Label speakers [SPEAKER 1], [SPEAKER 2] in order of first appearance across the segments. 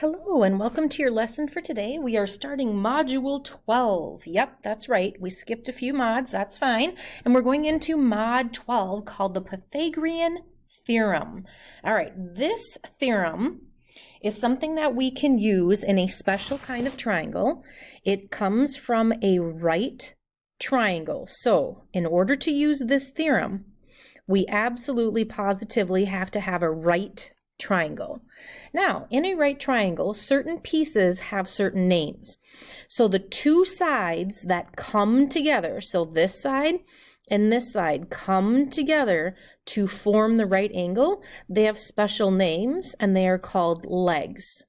[SPEAKER 1] Hello and welcome to your lesson for today. We are starting Module 12. Yep, that's right. We skipped a few mods, that's fine. And we're going into Mod 12 called the Pythagorean Theorem. All right, this theorem is something that we can use in a special kind of triangle. It comes from a right triangle. So in order to use this theorem, we absolutely positively have to have a right triangle. Now, in a right triangle, certain pieces have certain names. So the two sides that come together, so this side and this side come together to form the right angle, they have special names and they are called legs.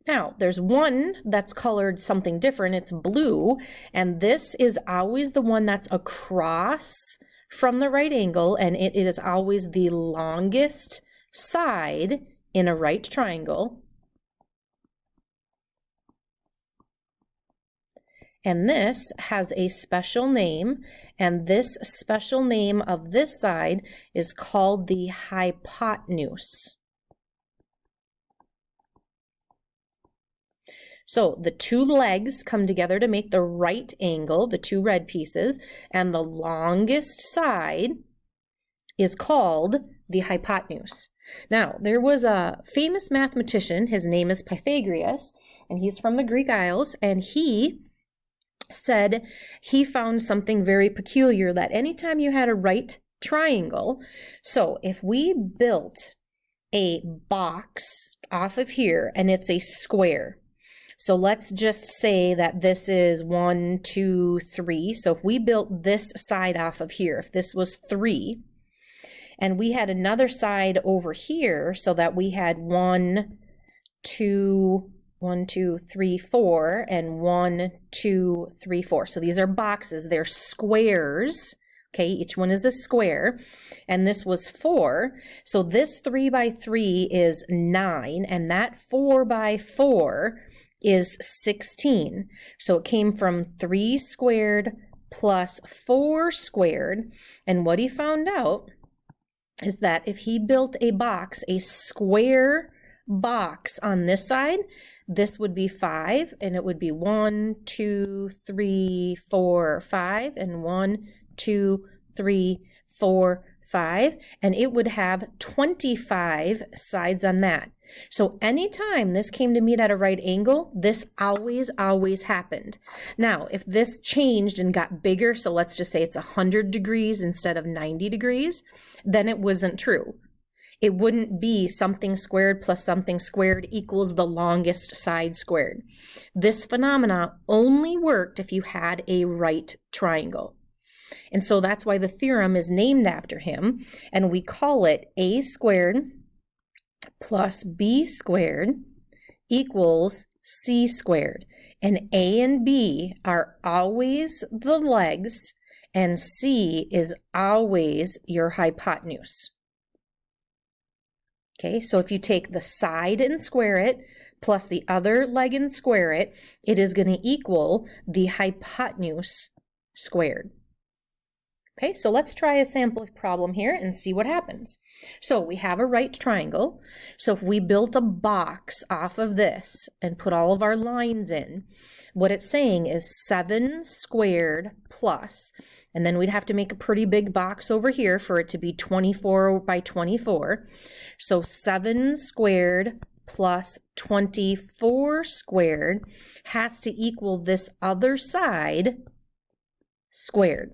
[SPEAKER 1] Now, there's one that's colored something different, it's blue, and this is always the one that's across from the right angle, and it is always the longest side in a right triangle. And this has a special name, and this special name of this side is called the hypotenuse. So the two legs come together to make the right angle, the two red pieces, and the longest side is called the hypotenuse. Now, there was a famous mathematician, his name is Pythagoras, and he's from the Greek Isles, and he said he found something very peculiar, that anytime you had a right triangle, so if we built a box off of here and it's a square, so let's just say that this is 1, 2, 3. So if we built this side off of here, if this was 3, and we had another side over here, so that we had 1, 2, 3, 4, and 1, 2, 3, 4. So these are boxes, they're squares. Okay, each one is a square, and this was 4. So this 3 by 3 is 9, and that 4 by 4 is 16. So it came from 3 squared plus 4 squared. And what he found out is that if he built a box, a square box on this side, this would be 5, and it would be 1, 2, 3, 4, 5, and 1, 2, 3, 4, 5, and it would have 25 sides on that. So anytime this came to meet at a right angle, this always happened. Now, if this changed and got bigger, so let's just say it's 100 degrees instead of 90 degrees, then it wasn't true. It wouldn't be something squared plus something squared equals the longest side squared. This phenomena only worked if you had a right triangle. And so that's why the theorem is named after him, and we call it a squared plus b squared equals c squared. And a and b are always the legs, and c is always your hypotenuse. Okay, so if you take the side and square it, plus the other leg and square it, it is going to equal the hypotenuse squared. Okay, so let's try a sample problem here and see what happens. So we have a right triangle. So if we built a box off of this and put all of our lines in, what it's saying is 7 squared plus, and then we'd have to make a pretty big box over here for it to be 24 by 24. So 7 squared plus 24 squared has to equal this other side squared.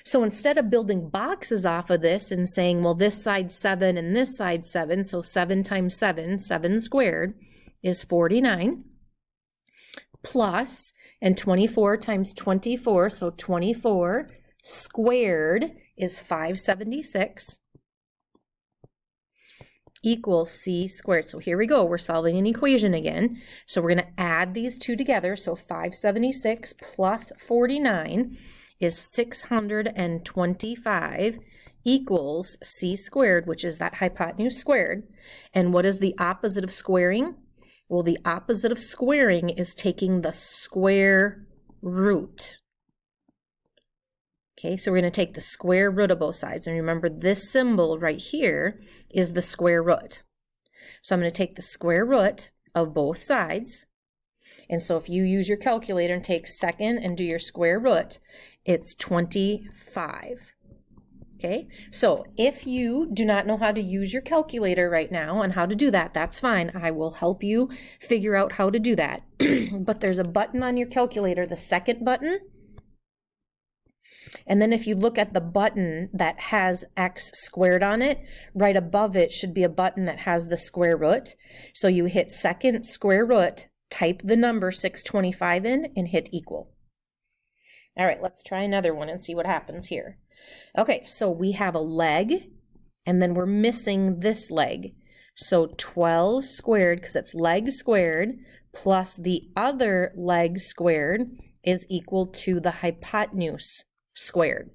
[SPEAKER 1] So instead of building boxes off of this and saying, well, this side's 7 and this side's 7, so 7 times 7, 7 squared is 49, plus, and 24 times 24, so 24 squared is 576, equals c squared. So here we go, we're solving an equation again. So we're going to add these two together, so 576 plus 49 is 625 equals c squared, which is that hypotenuse squared. And what is the opposite of squaring? Well, the opposite of squaring is taking the square root. Okay, so we're going to take the square root of both sides. And remember, this symbol right here is the square root. So I'm going to take the square root of both sides. And so if you use your calculator and take second and do your square root, it's 25. Okay, so if you do not know how to use your calculator right now and how to do that, that's fine. I will help you figure out how to do that. But there's a button on your calculator, the second button. And then if you look at the button that has x squared on it, right above it should be a button that has the square root. So you hit second square root, type the number 625 in, and hit equal. All right, let's try another one and see what happens here. Okay, so we have a leg, and then we're missing this leg. So 12 squared, because it's leg squared, plus the other leg squared is equal to the hypotenuse squared.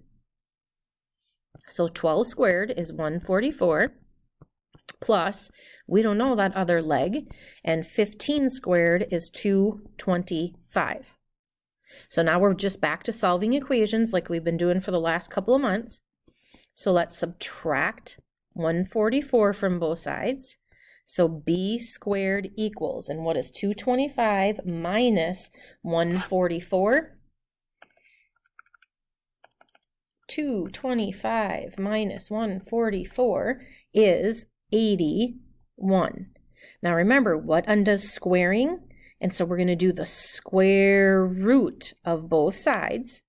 [SPEAKER 1] So 12 squared is 144, plus, we don't know that other leg, and 15 squared is 225. So now we're just back to solving equations like we've been doing for the last couple of months. So let's subtract 144 from both sides. So b squared equals, and what is 225 minus 144? 225 minus 144 is 81. Now remember, what undoes squaring? And so we're going to do the square root of both sides.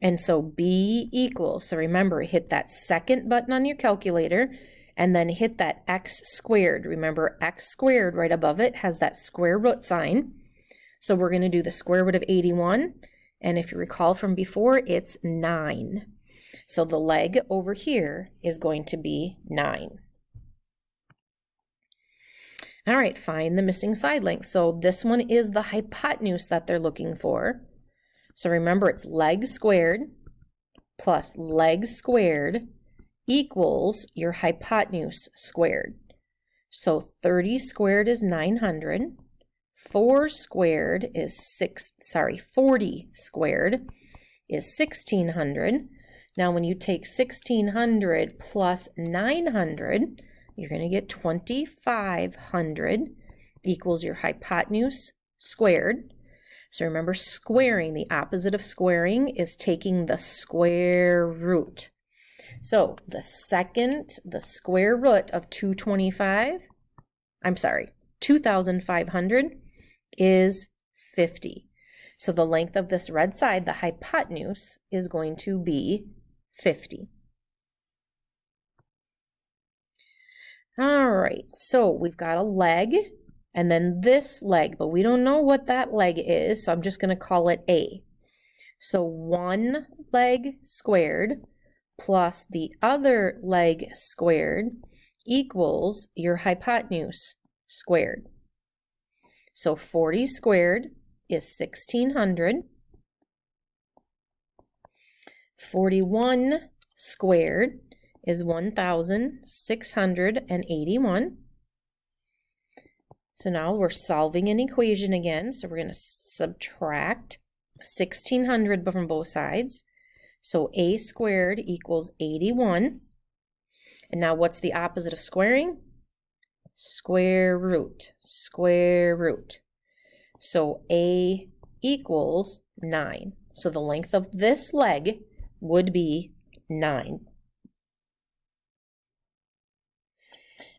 [SPEAKER 1] And so b equals, so remember, hit that second button on your calculator and then hit that x squared. Remember, x squared right above it has that square root sign. So we're going to do the square root of 81. And if you recall from before, it's 9. So the leg over here is going to be 9. All right, find the missing side length. So this one is the hypotenuse that they're looking for. So remember, it's leg squared plus leg squared equals your hypotenuse squared. So 30 squared is 900. 40 squared is 1600. Now when you take 1600 plus 900, you're going to get 2500 equals your hypotenuse squared. So remember, squaring, the opposite of squaring is taking the square root. So the square root of 2500 is 50. So the length of this red side, the hypotenuse, is going to be 50. All right, so we've got a leg and then this leg, but we don't know what that leg is, so I'm just going to call it A. So one leg squared plus the other leg squared equals your hypotenuse squared. So 40 squared is 1600. 41 squared is 1681. So now we're solving an equation again. So we're going to subtract 1600 from both sides. So a squared equals 81. And now what's the opposite of squaring? Square root, square root. So a equals 9. So the length of this leg would be 9.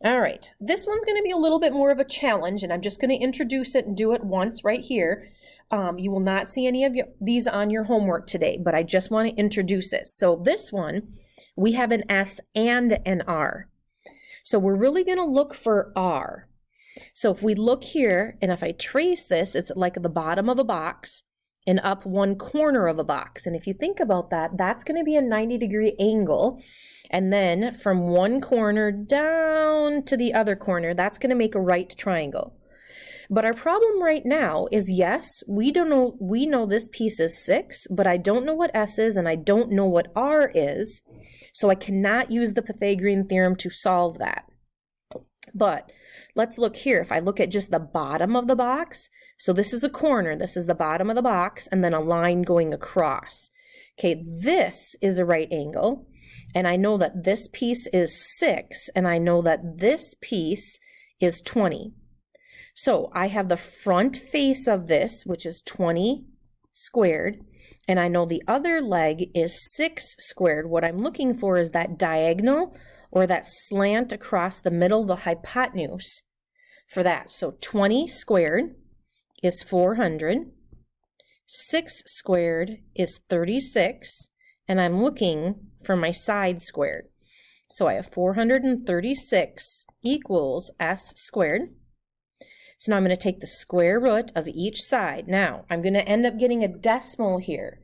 [SPEAKER 1] All right, this one's going to be a little bit more of a challenge, and I'm just going to introduce it and do it once right here. You will not see any of these on your homework today, but I just want to introduce it. So this one, we have an S and an R. So we're really going to look for R. So if we look here, and if I trace this, it's like the bottom of a box and up one corner of a box. And if you think about that, that's going to be a 90-degree angle. And then from one corner down to the other corner, that's going to make a right triangle. But our problem right now is, yes, we know this piece is 6, but I don't know what S is and I don't know what R is. So I cannot use the Pythagorean theorem to solve that. But let's look here. If I look at just the bottom of the box, so this is a corner, this is the bottom of the box, and then a line going across. Okay, this is a right angle, and I know that this piece is 6, and I know that this piece is 20. So I have the front face of this, which is 20 squared, and I know the other leg is 6 squared. What I'm looking for is that diagonal or that slant across the middle, the hypotenuse for that. So 20 squared is 400, 6 squared is 36, and I'm looking for my side squared. So I have 436 equals s squared. So now I'm going to take the square root of each side. Now, I'm going to end up getting a decimal here.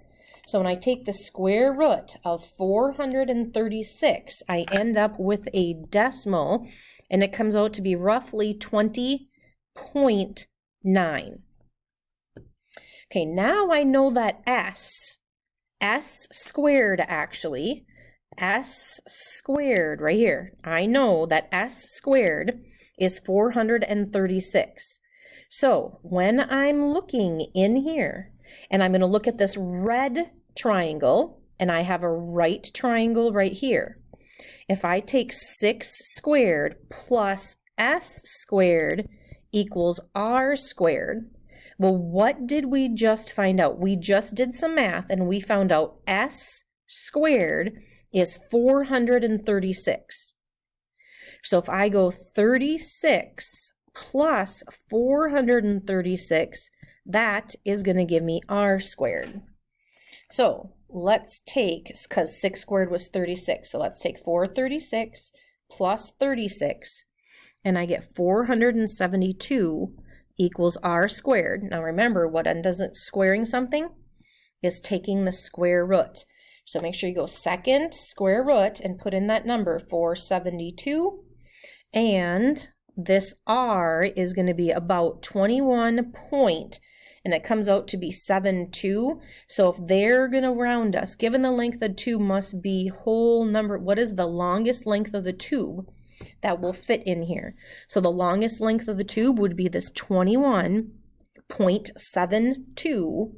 [SPEAKER 1] So when I take the square root of 436, I end up with a decimal, and it comes out to be roughly 20.9. Okay, now I know that s squared actually, s squared right here, I know that s squared is 436. So when I'm looking in here, and I'm going to look at this red triangle, and I have a right triangle right here. If I take 6 squared plus s squared equals r squared, well, what did we just find out? We just did some math, and we found out s squared is 436. So if I go 36 plus 436, that is going to give me r squared. So let's take, because 6 squared was 36, so let's take 436 plus 36, and I get 472 equals r squared. Now remember, what undoes squaring something is taking the square root. So make sure you go second square root and put in that number, 472. And this r is going to be about 21 point, and it comes out to be 72. So if they're going to round us, given the length of the tube must be whole number, what is the longest length of the tube that will fit in here? So the longest length of the tube would be this 21.72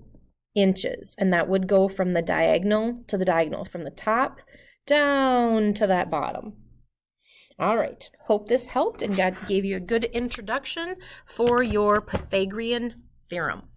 [SPEAKER 1] inches, and that would go from the diagonal to the diagonal, from the top down to that bottom. All right, hope this helped and gave you a good introduction for your Pythagorean theorem.